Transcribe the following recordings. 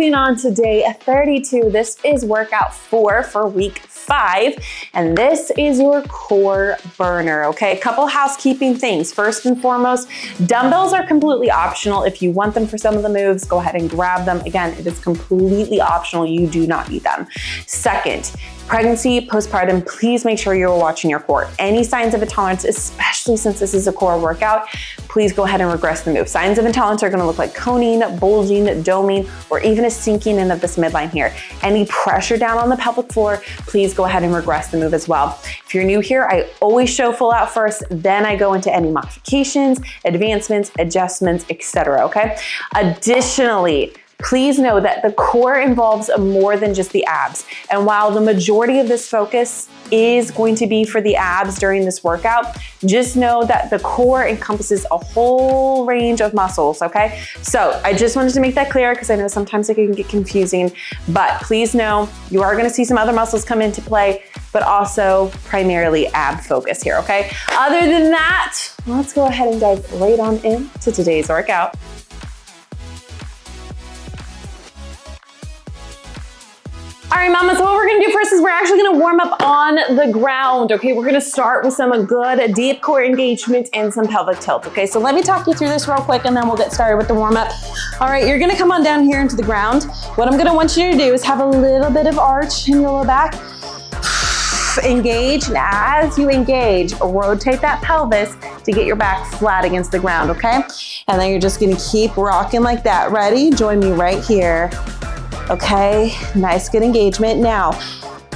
coming on to day 32. This is workout 4 for week 5, and this is your core burner, okay? A couple housekeeping things. First and foremost, dumbbells are completely optional. If you want them for some of the moves, go ahead and grab them. Again, it is completely optional. You do not need them. Second, pregnancy, postpartum, please make sure you're watching your core. Any signs of intolerance, especially since this is a core workout, please go ahead and regress the move. Signs of intolerance are gonna look like coning, bulging, doming, or even a sinking in of this midline here. Any pressure down on the pelvic floor, please go ahead and regress the move as well. If you're new here, I always show full out first, then I go into any modifications, advancements, adjustments, etc., okay? Additionally, please know that the core involves more than just the abs. And while the majority of this focus is going to be for the abs during this workout, just know that the core encompasses a whole range of muscles, okay? So I just wanted to make that clear because I know sometimes it can get confusing, but please know you are gonna see some other muscles come into play, but also primarily ab focus here, okay? Other than that, let's go ahead and dive right on into today's workout. All right, mama, so what we're gonna do first is we're actually gonna warm up on the ground, okay? We're gonna start with some good deep core engagement and some pelvic tilt, okay? So let me talk you through this real quick and then we'll get started with the warm up. All right, you're gonna come on down here into the ground. What I'm gonna want you to do is have a little bit of arch in your low back. Engage, and as you engage, rotate that pelvis to get your back flat against the ground, okay? And then you're just gonna keep rocking like that. Ready? Join me right here. Okay, nice, good engagement. Now,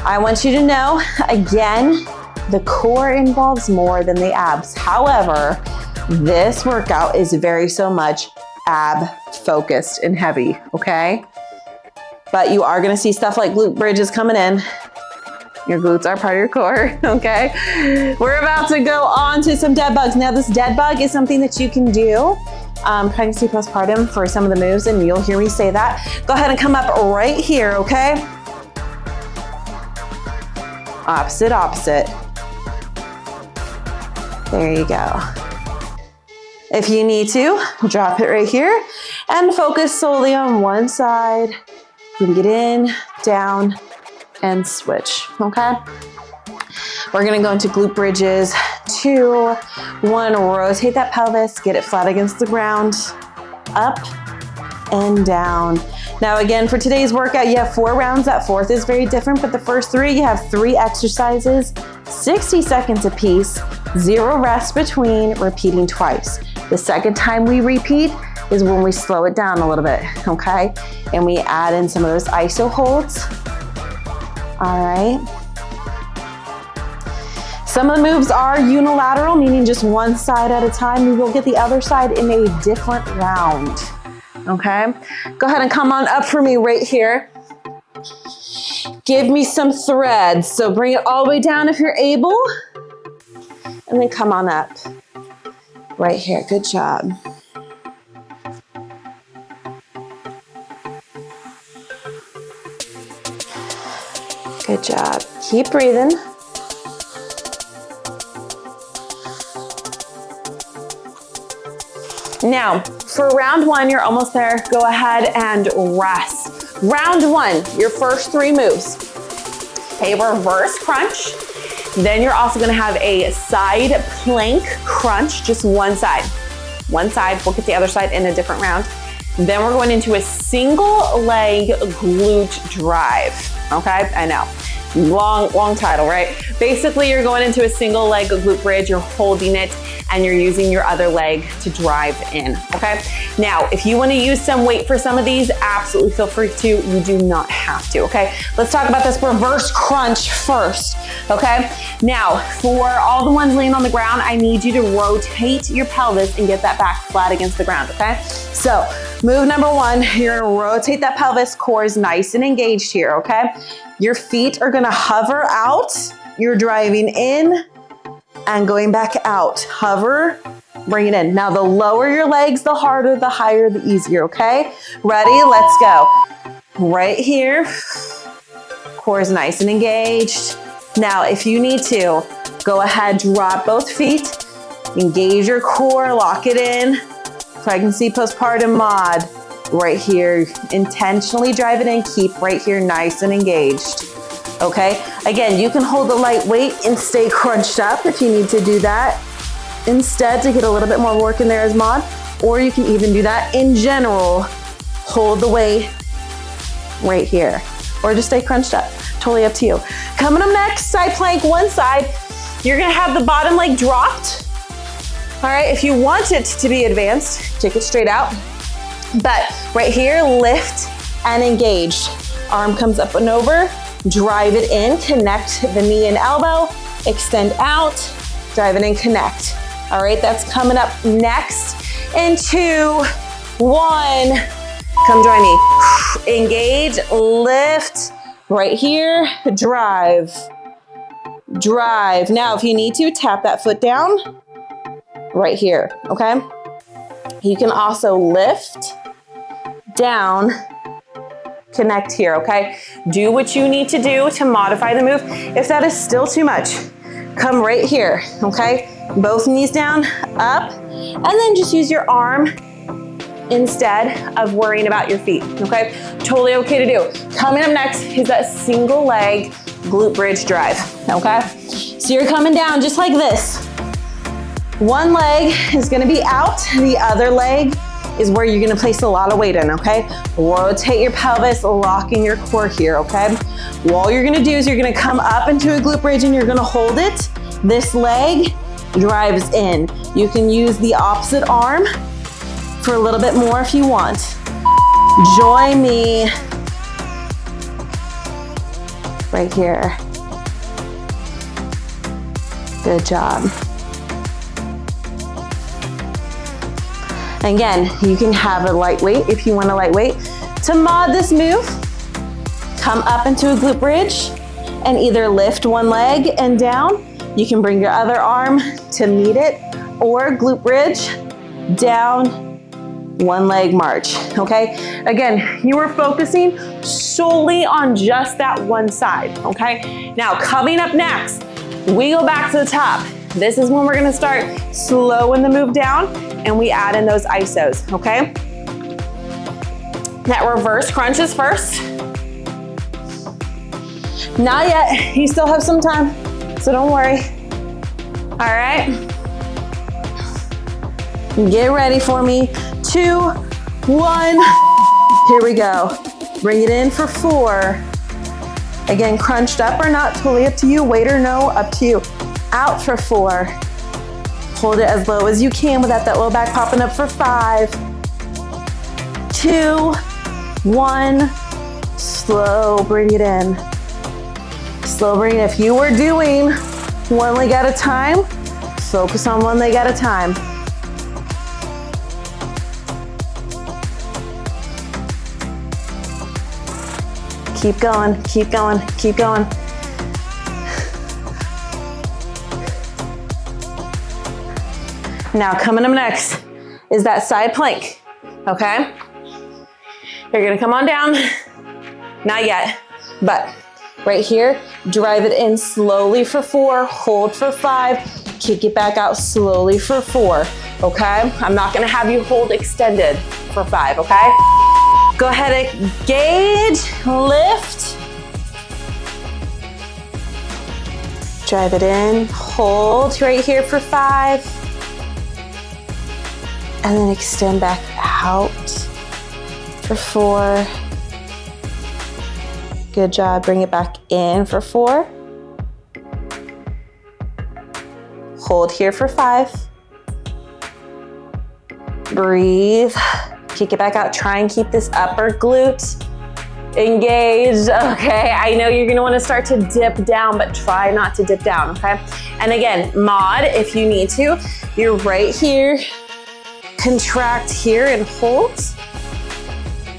I want you to know, again, the core involves more than the abs. However, this workout is very so much ab focused and heavy, okay? But you are gonna see stuff like glute bridges coming in. Your glutes are part of your core, okay? We're about to go on to some dead bugs. Now, this dead bug is something that you can do pregnancy, postpartum for some of the moves, and you'll hear me say that. Go ahead and come up right here, okay? Opposite, opposite. There you go. If you need to, drop it right here and focus solely on one side. You can get in, down, and switch, okay? We're gonna go into glute bridges. 2, 1, rotate that pelvis, get it flat against the ground, up and down. Now again, for today's workout, you have 4 rounds. That 4th is very different, but the first 3, you have 3 exercises, 60 seconds a piece, 0 rest between, repeating twice. The second time we repeat is when we slow it down a little bit, okay? And we add in some of those iso holds. All right. Some of the moves are unilateral, meaning just one side at a time. We will get the other side in a different round, okay? Go ahead and come on up for me right here. Give me some threads. So bring it all the way down if you're able, and then come on up right here. Good job. Good job. Keep breathing. Now, for round 1, you're almost there. Go ahead and rest. Round 1, your first 3 moves. A reverse crunch. Then you're also gonna have a side plank crunch, just one side. One side, we'll get the other side in a different round. Then we're going into a single leg glute drive, okay? I know, long title, right? Basically, you're going into a single leg glute bridge, you're holding it, and you're using your other leg to drive in, okay? Now, if you wanna use some weight for some of these, absolutely feel free to. You do not have to, okay? Let's talk about this reverse crunch first, okay? Now, for all the ones laying on the ground, I need you to rotate your pelvis and get that back flat against the ground, okay? So, move number 1, you're gonna rotate that pelvis, core is nice and engaged here, okay? Your feet are gonna hover out, you're driving in, and going back out. Hover, bring it in. Now the lower your legs, the harder, the higher, the easier, okay? Ready? Let's go. Right here. Core is nice and engaged. Now, if you need to, go ahead, drop both feet, engage your core, lock it in. Pregnancy, postpartum mod. right here. Intentionally drive it in, keep right here nice and engaged. Okay, again, you can hold the light weight and stay crunched up if you need to do that instead to get a little bit more work in there as Maud, or you can even do that in general. Hold the weight right here, or just stay crunched up. Totally up to you. Coming up next, side plank, one side. You're gonna have the bottom leg dropped. All right, if you want it to be advanced, take it straight out. But right here, lift and engaged. Arm comes up and over, drive it in, connect the knee and elbow, extend out, drive it in, connect. All right, that's coming up next. In 2, 1, come join me. Engage, lift, right here, drive, drive. Now, if you need to, tap that foot down right here, okay? You can also lift, down, connect here, okay? Do what you need to do to modify the move. If that is still too much, come right here, okay? Both knees down, up, and then just use your arm instead of worrying about your feet, okay? Totally okay to do. Coming up next is that single leg glute bridge drive, okay? So you're coming down just like this. One leg is gonna be out, the other leg is where you're gonna place a lot of weight in, okay? Rotate your pelvis, locking your core here, okay? All you're gonna do is you're gonna come up into a glute bridge and you're gonna hold it. This leg drives in. You can use the opposite arm for a little bit more if you want. Join me right here. Good job. Again, you can have a lightweight if you want a lightweight. To mod this move, come up into a glute bridge and either lift one leg and down. You can bring your other arm to meet it, or glute bridge, down, one leg march, okay? Again, you are focusing solely on just that one side, okay? Now, coming up next, we go back to the top. This is when we're gonna start slowing the move down and we add in those isos, okay? That reverse crunches first. Not yet, you still have some time, so don't worry. All right, get ready for me. 2, 1, here we go. Bring it in for 4. Again, crunched up or not, totally up to you. Weight or no, up to you. Out for 4. Hold it as low as you can without that low back popping up for 5, 2, 1. Slow, bring it in. Slow, bring it in. If you were doing one leg at a time, focus on one leg at a time. Keep going, keep going, keep going. Now, coming up next is that side plank, okay? You're gonna come on down, not yet, but right here, drive it in slowly for 4, hold for 5, kick it back out slowly for 4, okay? I'm not gonna have you hold extended for 5, okay? Go ahead, engage, lift. Drive it in, hold right here for 5. And then extend back out for 4. Good job, bring it back in for 4. Hold here for 5. Breathe. Kick it back out. Try and keep this upper glute engaged. Okay, I know you're gonna wanna start to dip down, but try not to dip down, okay? And again, mod, if you need to, you're right here, contract here and hold,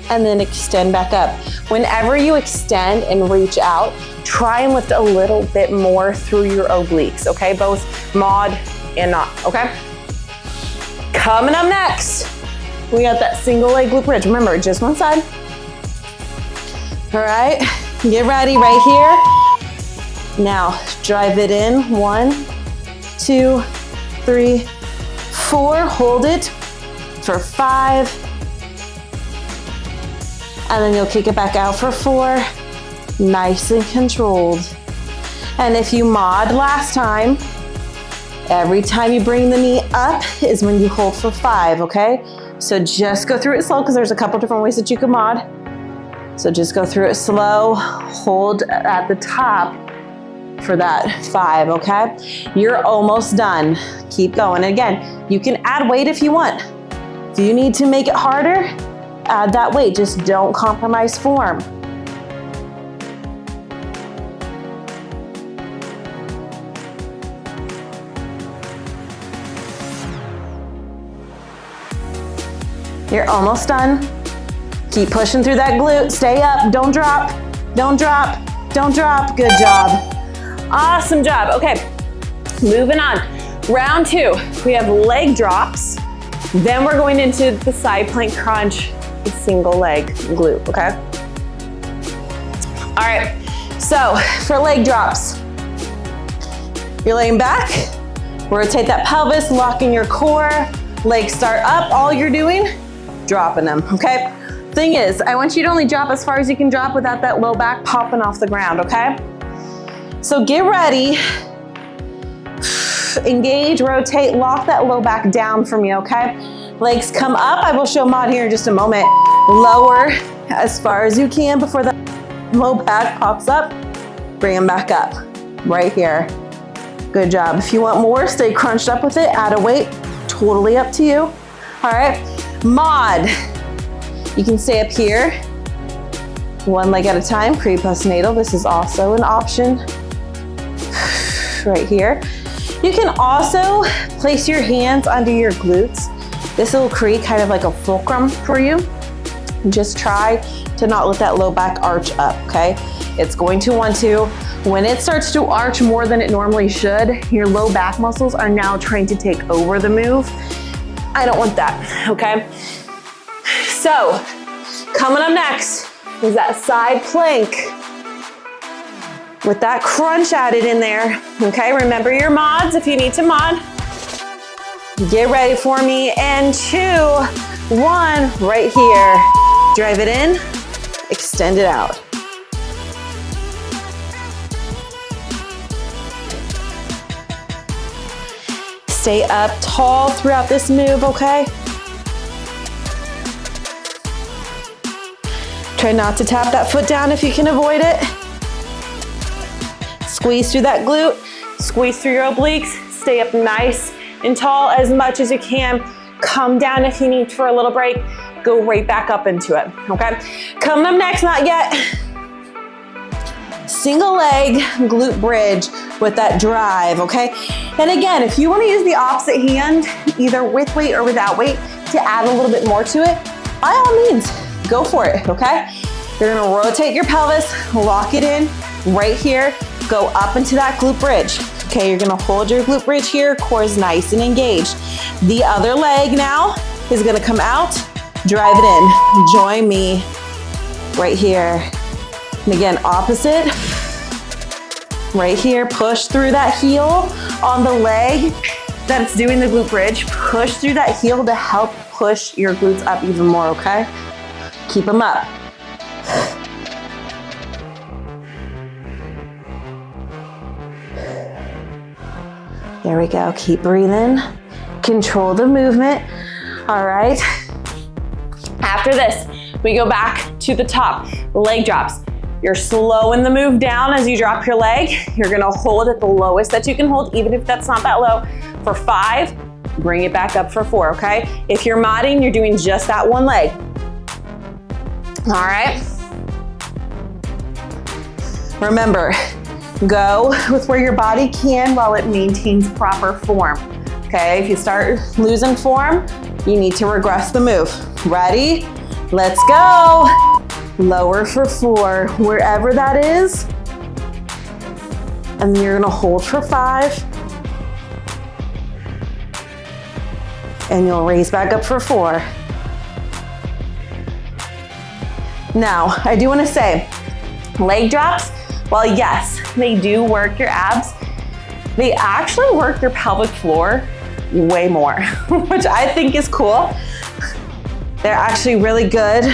and then extend back up. Whenever you extend and reach out, try and lift a little bit more through your obliques, okay? Both mod and not, okay? Coming up next, we got that single leg glute bridge. Remember, just one side. All right, get ready right here. Now, drive it in. 1, 2, 3, 4. Hold it for 5. And then you'll kick it back out for 4, nice and controlled. And if you mod last time, every time you bring the knee up is when you hold for 5, okay? So just go through it slow because there's a couple different ways that you can mod. So just go through it slow, hold at the top for that 5, okay? You're almost done. Keep going. And again, you can add weight if you want. If you need to make it harder, add that weight. Just don't compromise form. You're almost done. Keep pushing through that glute. Stay up, don't drop, don't drop, don't drop. Good job. Awesome job. Okay, moving on. Round 2, we have leg drops. Then we're going into the side plank crunch, the single leg glute, okay? All right, so for leg drops, you're laying back, rotate that pelvis, locking your core, legs start up. All you're doing, dropping them, okay? Thing is, I want you to only drop as far as you can drop without that low back popping off the ground, okay? So get ready, engage, rotate, lock that low back down for me, okay? Legs come up, I will show mod here in just a moment. Lower as far as you can before the low back pops up. Bring them back up, right here. Good job. If you want more, stay crunched up with it, add a weight, totally up to you. All right, mod. You can stay up here, one leg at a time, pre-postnatal. This is also an option right here. You can also place your hands under your glutes. This will create kind of like a fulcrum for you. Just try to not let that low back arch up, okay? It's going to want to. When it starts to arch more than it normally should, your low back muscles are now trying to take over the move. I don't want that, okay? So, coming up next is that side plank with that crunch added in there, okay? Remember your mods if you need to mod. Get ready for me, and 2, 1, right here. Drive it in, extend it out. Stay up tall throughout this move, okay? Try not to tap that foot down if you can avoid it. Squeeze through that glute, squeeze through your obliques, stay up nice and tall as much as you can. Come down if you need for a little break. Go right back up into it, okay? Coming up next, not yet. Single leg glute bridge with that drive, okay? And again, if you wanna use the opposite hand, either with weight or without weight, to add a little bit more to it, by all means, go for it, okay? You're gonna rotate your pelvis, lock it in right here, go up into that glute bridge. Okay, you're gonna hold your glute bridge here, core is nice and engaged. The other leg now is gonna come out, drive it in. Join me right here. And again, opposite. Right here, push through that heel on the leg that's doing the glute bridge. Push through that heel to help push your glutes up even more, okay? Keep them up. There we go, keep breathing. Control the movement, all right. After this, we go back to the top, leg drops. You're slowing the move down as you drop your leg. You're gonna hold at the lowest that you can hold, even if that's not that low, for 5, bring it back up for 4, okay? If you're modding, you're doing just that one leg. All right. Remember, go with where your body can while it maintains proper form, okay? If you start losing form, you need to regress the move. Ready? Let's go. Lower for 4, wherever that is. And then you're gonna hold for 5. And you'll raise back up for 4. Now, I do wanna say, leg drops, while yes, they do work your abs, they actually work your pelvic floor way more, which I think is cool. They're actually really good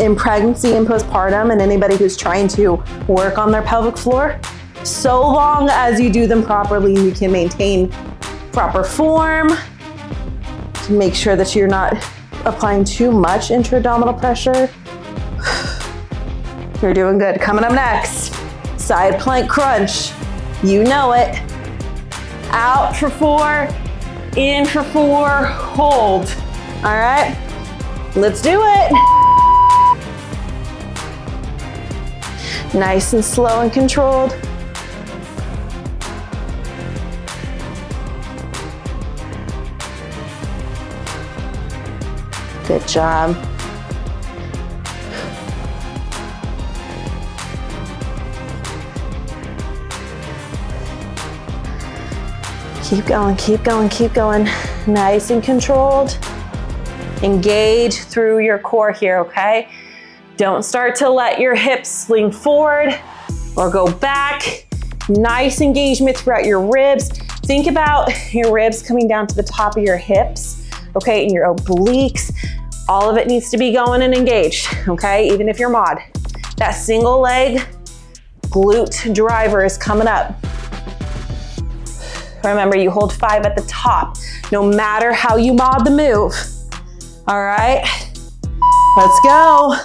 in pregnancy and postpartum, and anybody who's trying to work on their pelvic floor, so long as you do them properly, you can maintain proper form. Make sure that you're not applying too much intra-abdominal pressure. You're doing good. Coming up next, side plank crunch. You know it. Out for 4, in for 4, hold. All right, let's do it. Nice and slow and controlled. Good job. Keep going, keep going, keep going. Nice and controlled. Engage through your core here, okay? Don't start to let your hips lean forward or go back. Nice engagement throughout your ribs. Think about your ribs coming down to the top of your hips, okay, and your obliques. All of it needs to be going and engaged, okay, even if you're mod. That single leg glute driver is coming up. Remember, you hold 5 at the top, no matter how you mod the move. All right, let's go.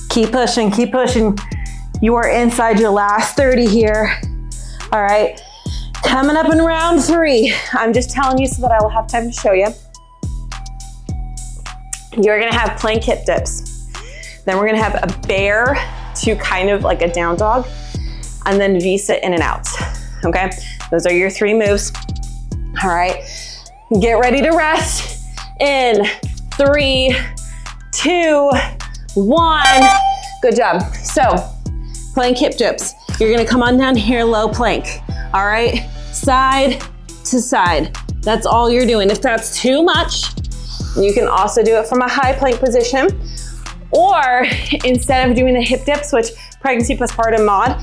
Keep pushing, keep pushing. You are inside your last 30 here. All right, coming up in round 3. I'm just telling you so that I will have time to show you. You're gonna have plank hip dips. Then we're gonna have a bear to kind of like a down dog, and then V-sit in and out, okay? Those are your 3 moves. All right, get ready to rest in 3, 2, 1. Good job. So, plank hip dips. You're gonna come on down here, low plank. All right, side to side. That's all you're doing. If that's too much, you can also do it from a high plank position, or instead of doing the hip dips, which pregnancy postpartum mod,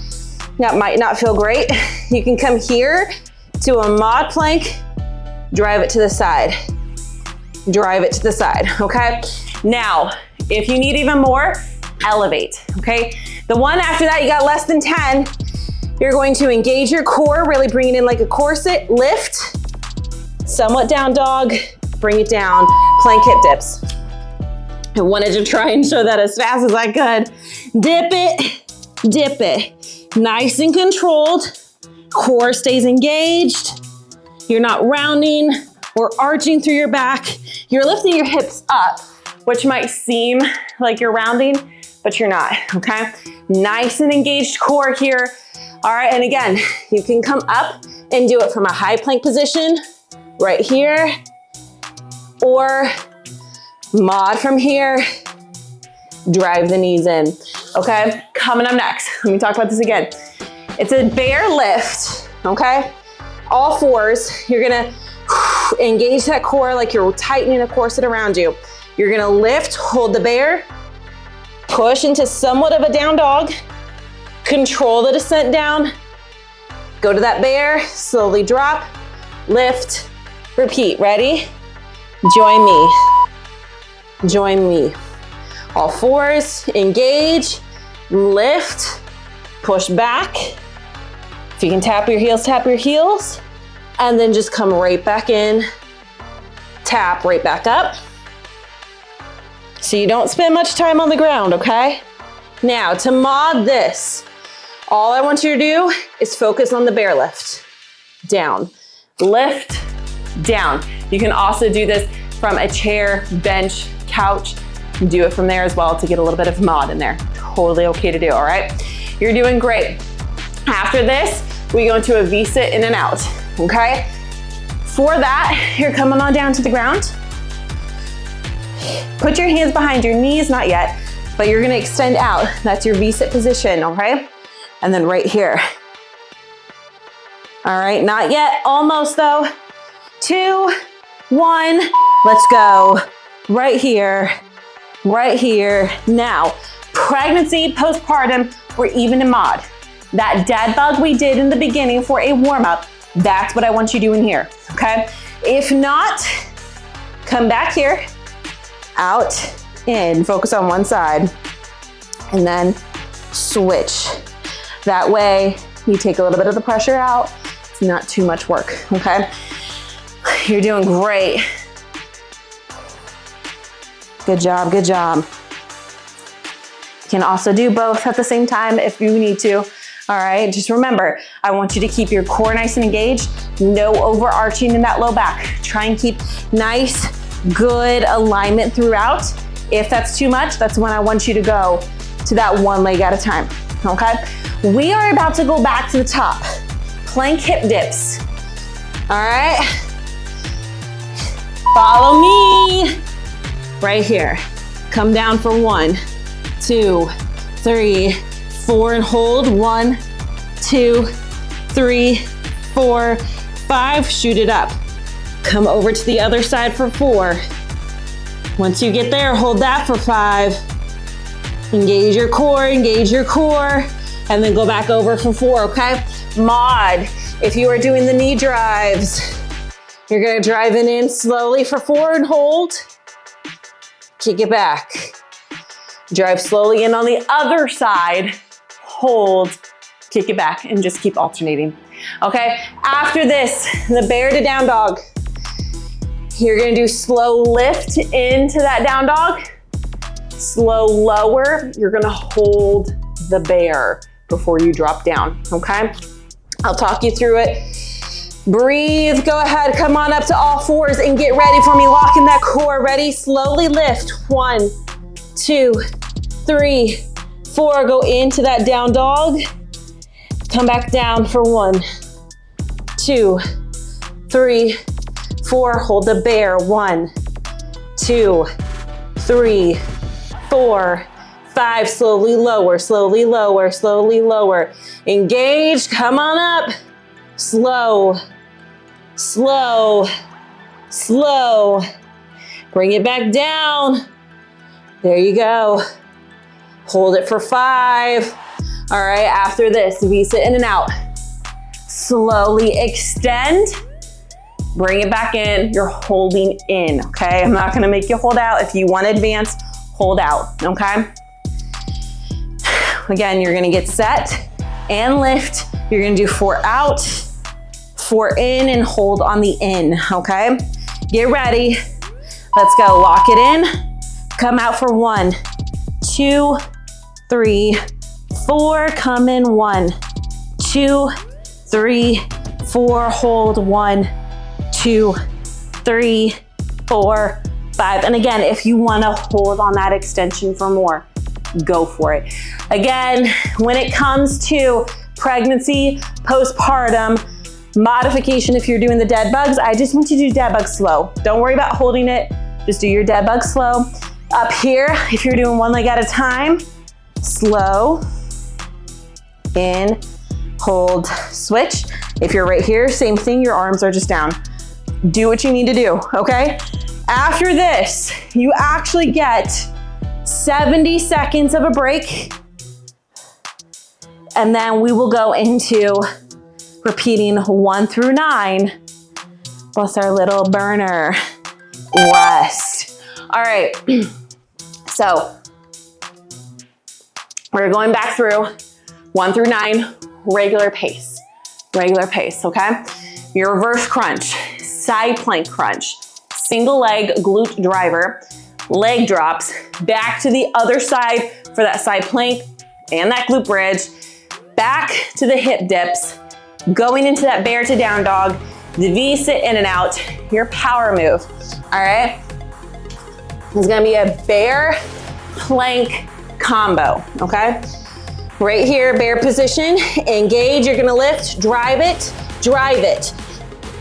that might not feel great, you can come here to a mod plank, drive it to the side. Drive it to the side, okay? Now, if you need even more, elevate, okay? The one after that, you got less than 10. You're going to engage your core, really bring it in like a corset, lift, somewhat down dog, bring it down, plank hip dips. I wanted to try and show that as fast as I could. Dip it, nice and controlled. Core stays engaged. You're not rounding or arching through your back. You're lifting your hips up, which might seem like you're rounding, but you're not, okay? Nice and engaged core here. All right, and again, you can come up and do it from a high plank position, right here, or mod from here, drive the knees in, okay? Coming up next, let me talk about this again. It's a bear lift, okay? All 4s, you're gonna engage that core like you're tightening a corset around you. You're gonna lift, hold the bear, push into somewhat of a down dog, control the descent down, go to that bear, slowly drop, lift, repeat. Ready? Join me. Join me. All 4s, engage, lift, push back. If you can tap your heels, and then just come right back in, tap right back up. So you don't spend much time on the ground, okay? Now, to mod this, all I want you to do is focus on the bear lift. Down, lift, down. You can also do this from a chair, bench, couch. You can do it from there as well to get a little bit of mod in there. Totally okay to do, all right? You're doing great. After this, we go into a V-sit in and out, okay? For that, you're coming on down to the ground. Put your hands behind your knees, not yet. but you're gonna extend out. That's your V-sit position, okay? And then right here. All right, not yet, almost though. 2, 1, let's go. Right here, right here. Now, pregnancy, postpartum, or even in mod. That dead bug we did in the beginning for a warm-up, that's what I want you doing here, okay? If not, come back here, out, in, focus on one side, and then switch. That way, you take a little bit of the pressure out. It's not too much work, okay? You're doing great. Good job, good job. You can also do both at the same time if you need to. All right, just remember, I want you to keep your core nice and engaged, no overarching in that low back. Try and keep nice, good alignment throughout. If that's too much, that's when I want you to go to that one leg at a time, okay? We are about to go back to the top. Plank hip dips, all right? Follow me. Right here. Come down for 1, 2, 3, 4, and hold. 1, 2, 3, 4, 5. Shoot it up. Come over to the other side for 4. Once you get there, hold that for 5. Engage your core, and then go back over for 4, okay? Mod, if you are doing the knee drives, you're gonna drive it in slowly for 4 and hold. Kick it back. Drive slowly in on the other side, hold, kick it back, and just keep alternating. Okay, after this, the bear to down dog. You're gonna do slow lift into that down dog, slow lower. You're gonna hold the bear before you drop down, okay? I'll talk you through it. Breathe, go ahead, come on up to all 4s and get ready for me. Lock in that core, ready? Slowly lift. 1, 2, 3, 4. Go into that down dog. Come back down for 1, 2, 3, 4. Hold the bear. 1, 2, 3, 4, 5. Slowly lower, slowly lower, slowly lower. Engage, come on up. Slow, slow, slow. Bring it back down. There you go. Hold it for 5. All right, after this, V-sit in and out. Slowly extend. Bring it back in. You're holding in, okay? I'm not gonna make you hold out. If you want to advance, hold out, okay? Again, you're gonna get set and lift. You're gonna do 4 out, 4 in, and hold on the in, okay? Get ready. Let's go, lock it in. Come out for 1, 2, 3, 4. Come in 1, 2, 3, 4. Hold 1, 2, 3, 4, 5. And again, if you wanna hold on that extension for more, go for it. Again, when it comes to pregnancy, postpartum, modification, if you're doing the dead bugs, I just want you to do dead bugs slow. Don't worry about holding it. Just do your dead bugs slow. Up here, if you're doing one leg at a time, slow, in, hold, switch. If you're right here, same thing, your arms are just down. Do what you need to do, okay? After this, you actually get 70 seconds of a break, and then we will go into repeating 1 through 9, plus our little burner rest. All right, so we're going back through 1 through 9, regular pace, okay? Your reverse crunch, side plank crunch, single leg glute driver, leg drops, back to the other side for that side plank and that glute bridge, back to the hip dips, going into that bear to down dog, the V-sit in and out, your power move, all right? It's gonna be a bear plank combo, okay? Right here, bear position, engage, you're gonna lift, drive it,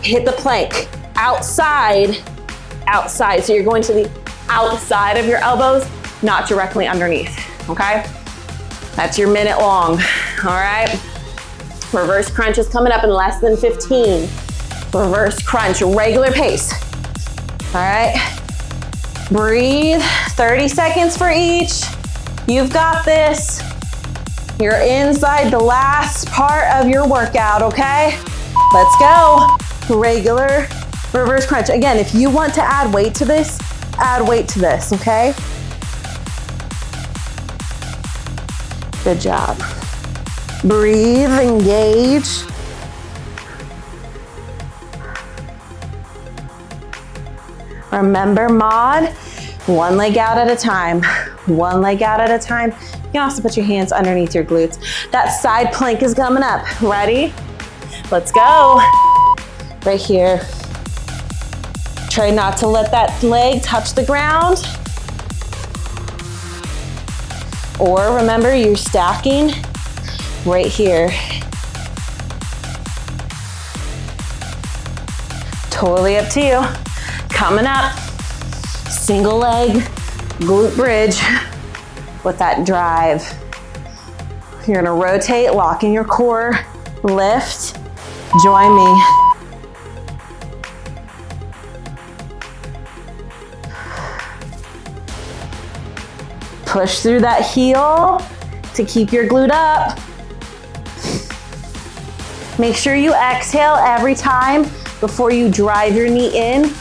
hit the plank, outside, so you're going to the outside of your elbows, not directly underneath, okay? That's your minute long, all right? Reverse crunch is coming up in less than 15. Reverse crunch, regular pace, all right? Breathe, 30 seconds for each. You've got this. You're inside the last part of your workout, okay? Let's go. Regular reverse crunch. Again, if you want to add weight to this, add weight to this, okay? Good job. Breathe, engage. Remember, mod, one leg out at a time. One leg out at a time. You can also put your hands underneath your glutes. That side plank is coming up. Ready? Let's go. Right here. Try not to let that leg touch the ground. Or remember, you're stacking right here. Totally up to you. Coming up, single leg, glute bridge with that drive. You're gonna rotate, lock in your core, lift, join me. Push through that heel to keep your glute up. Make sure you exhale every time before you drive your knee in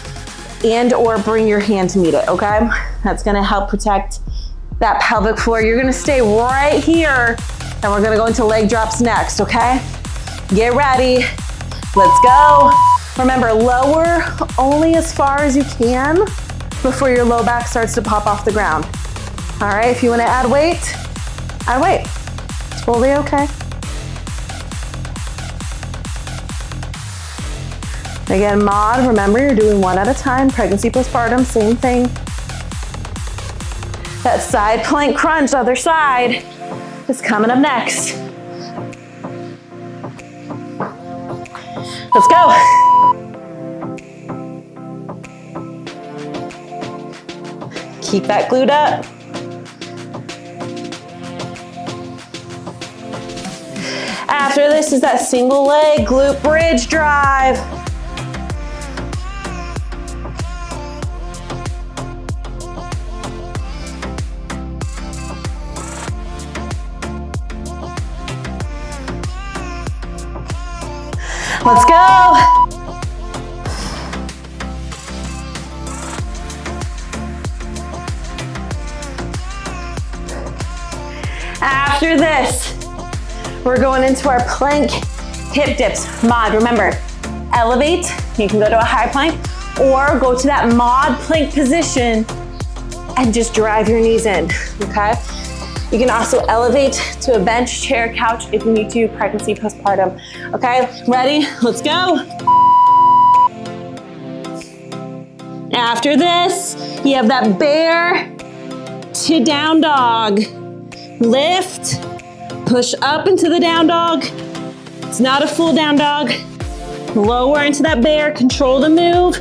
and or bring your hand to meet it, okay? That's gonna help protect that pelvic floor. You're gonna stay right here and we're gonna go into leg drops next, okay? Get ready, let's go. Remember, lower only as far as you can before your low back starts to pop off the ground. All right, if you wanna add weight, totally okay. Again, mod, remember you're doing one at a time. Pregnancy, postpartum, same thing. That side plank crunch, other side, is coming up next. Let's go. Keep that glute up. After this is that single leg glute bridge drive. Let's go. After this, we're going into our plank hip dips. Mod, remember, elevate. You can go to a high plank or go to that mod plank position and just drive your knees in, okay? You can also elevate to a bench, chair, couch if you need to, pregnancy, postpartum. Okay, ready? Let's go. After this, you have that bear to down dog. Lift, push up into the down dog. It's not a full down dog. Lower into that bear, control the move.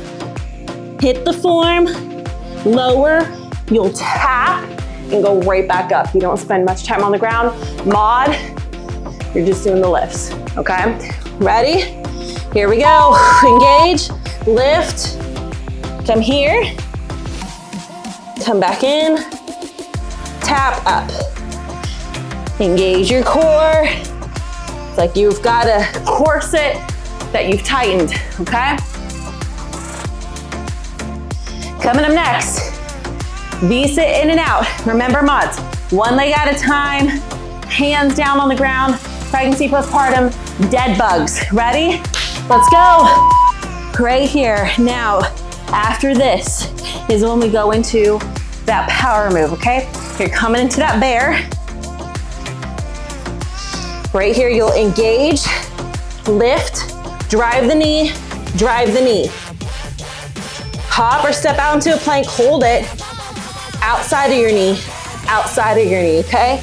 Hit the form, lower, you'll tap, and go right back up. You don't spend much time on the ground. Mod, you're just doing the lifts, okay? Ready? Here we go. Engage, lift, come here, come back in, tap up. Engage your core. It's like you've got a corset that you've tightened, okay? Coming up next, V-sit in and out. Remember, mods, one leg at a time, hands down on the ground, pregnancy, postpartum, dead bugs. Ready? Let's go. Right here. Now, after this is when we go into that power move, okay? You're coming into that bear. Right here, you'll engage, lift, drive the knee, drive the knee. Hop or step out into a plank, hold it. Outside of your knee, okay?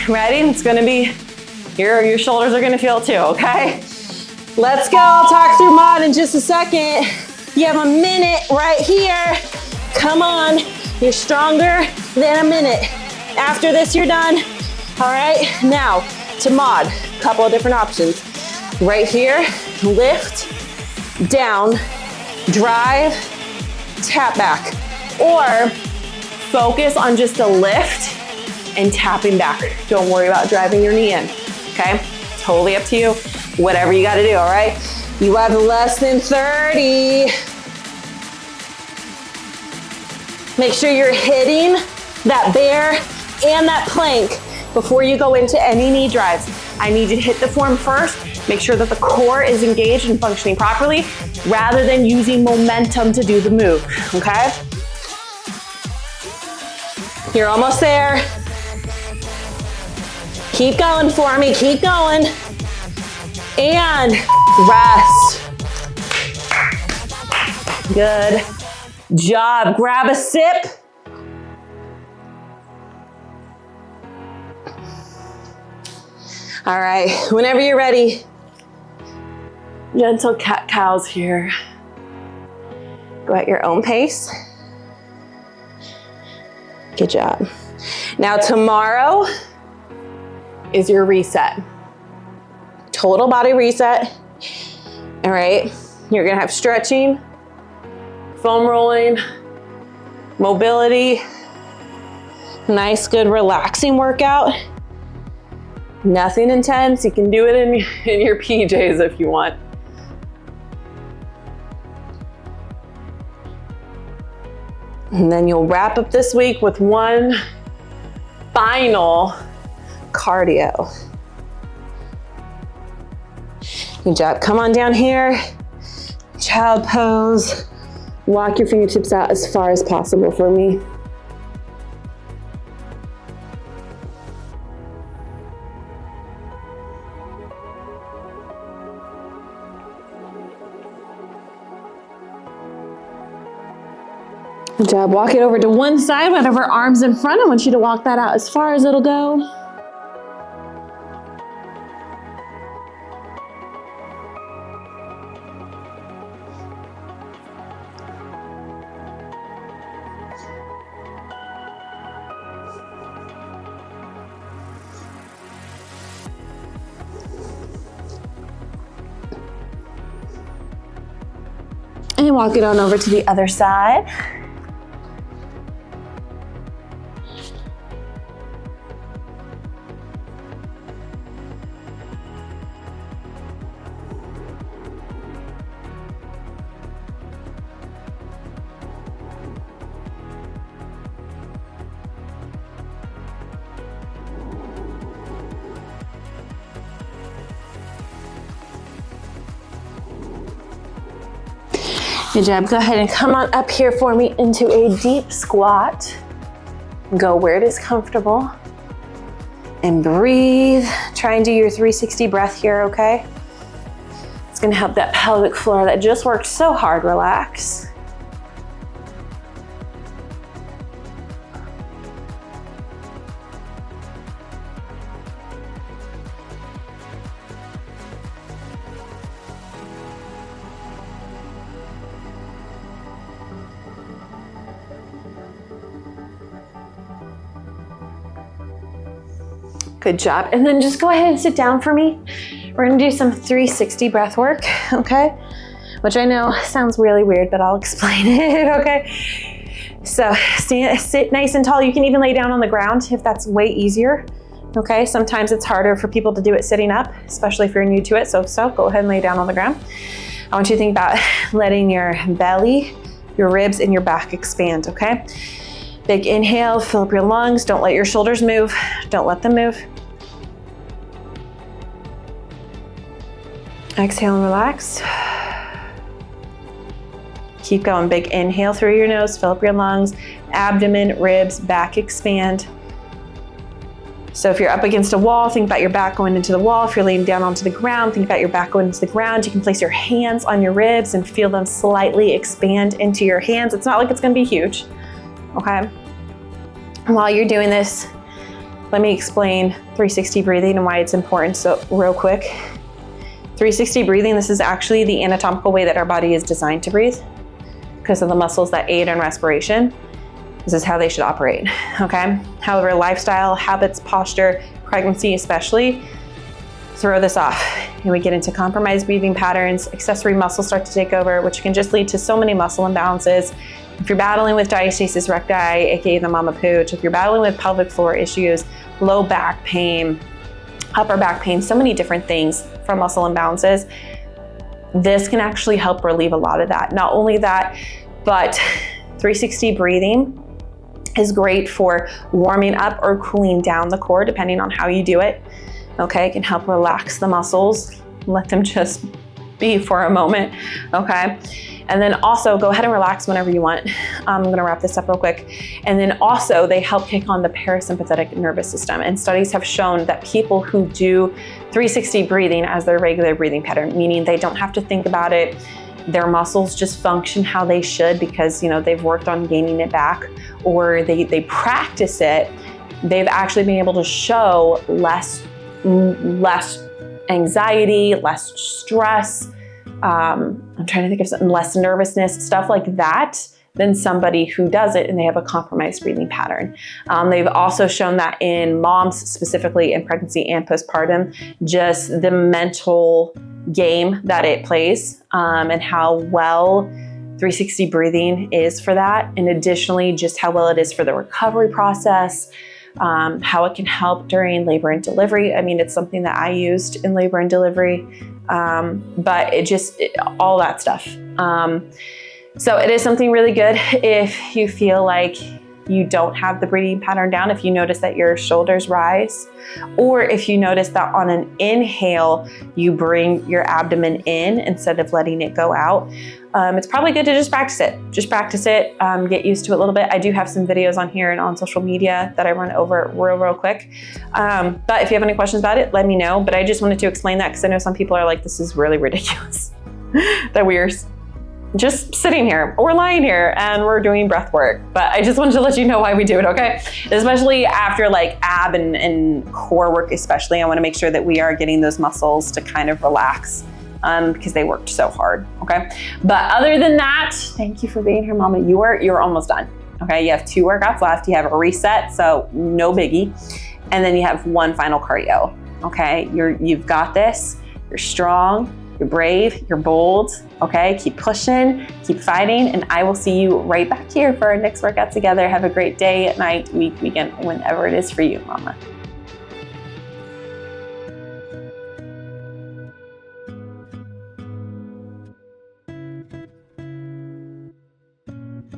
Ready? It's gonna be, your shoulders are gonna feel too, okay? Let's go, I'll talk through mod in just a second. You have a minute right here. Come on, you're stronger then a minute. After this, you're done. All right, now to mod, couple of different options. Right here, lift, down, drive, tap back. Or focus on just a lift and tapping back. Don't worry about driving your knee in, okay? Totally up to you. Whatever you gotta do, all right? You have less than 30. Make sure you're hitting that bear and that plank before you go into any knee drives. I need you to hit the form first. Make sure that the core is engaged and functioning properly rather than using momentum to do the move, okay? You're almost there. Keep going for me, keep going. And rest. Good job. Grab a sip. All right, whenever you're ready. Gentle cat-cows here. Go at your own pace. Good job. Now tomorrow is your reset. Total body reset. All right, you're gonna have stretching, foam rolling, mobility, nice, good, relaxing workout. Nothing intense. You can do it in your PJs if you want. And then you'll wrap up this week with one final cardio. Good job. Come on down here. Child pose. Walk your fingertips out as far as possible for me. Good job. Walk it over to one side, whatever arm's in front. I want you to walk that out as far as it'll go. And walk it on over to the other side. Good job. Go ahead and come on up here for me into a deep squat. Go where it is comfortable. And breathe. Try and do your 360 breath here, okay? It's gonna help that pelvic floor that just worked so hard relax. Good job. And then just go ahead and sit down for me. We're gonna do some 360 breath work, okay? Which I know sounds really weird, but I'll explain it, okay? So sit nice and tall. You can even lay down on the ground if that's way easier, okay? Sometimes it's harder for people to do it sitting up, especially if you're new to it. So go ahead and lay down on the ground. I want you to think about letting your belly, your ribs, and your back expand, okay? Big inhale, fill up your lungs. Don't let your shoulders move. Don't let them move. Exhale and relax. Keep going. Big inhale through your nose, fill up your lungs, abdomen, ribs, back expand. So if you're up against a wall, think about your back going into the wall. If you're laying down onto the ground, think about your back going into the ground. You can place your hands on your ribs and feel them slightly expand into your hands. It's not like it's gonna be huge, okay? While you're doing this, let me explain 360 breathing and why it's important. So real quick, 360 breathing, this is actually the anatomical way that our body is designed to breathe because of the muscles that aid in respiration. This is how they should operate, okay? However, lifestyle, habits, posture, pregnancy especially, throw this off. And we get into compromised breathing patterns, accessory muscles start to take over, which can just lead to so many muscle imbalances. If you're battling with diastasis recti, aka the mama pooch, if you're battling with pelvic floor issues, low back pain, upper back pain, so many different things from muscle imbalances, this can actually help relieve a lot of that. Not only that, but 360 breathing is great for warming up or cooling down the core, depending on how you do it. Okay, it can help relax the muscles, let them just be for a moment, okay? And then also go ahead and relax whenever you want. I'm gonna wrap this up real quick. And then also they help kick on the parasympathetic nervous system. And studies have shown that people who do 360 breathing as their regular breathing pattern, meaning they don't have to think about it, their muscles just function how they should because they've worked on gaining it back, or they practice it, they've actually been able to show less anxiety, less stress, I'm trying to think of something, less nervousness, stuff like that, than somebody who does it and they have a compromised breathing pattern. They've also shown that in moms, specifically in pregnancy and postpartum, just the mental game that it plays, and how well 360 breathing is for that. And additionally, just how well it is for the recovery process, how it can help during labor and delivery. I mean, it's something that I used in labor and delivery, but all that stuff. So it is something really good if you feel like you don't have the breathing pattern down, if you notice that your shoulders rise, or if you notice that on an inhale, you bring your abdomen in instead of letting it go out. It's probably good to just practice it. Get used to it a little bit. I do have some videos on here and on social media that I run over real quick. But if you have any questions about it, let me know. But I just wanted to explain that because I know some people are like, this is really ridiculous that we're just sitting here or lying here and we're doing breath work. But I just wanted to let you know why we do it, okay? Especially after like ab and core work especially, I wanna make sure that we are getting those muscles to kind of relax because they worked so hard, okay? But other than that, thank you for being here, Mama. You're almost done, okay? You have 2 workouts left. You have a reset, so no biggie. And then you have 1 final cardio, okay? You've got this, you're strong, you're brave, you're bold, okay? Keep pushing, keep fighting, and I will see you right back here for our next workout together. Have a great day, night, week, weekend, whenever it is for you, Mama.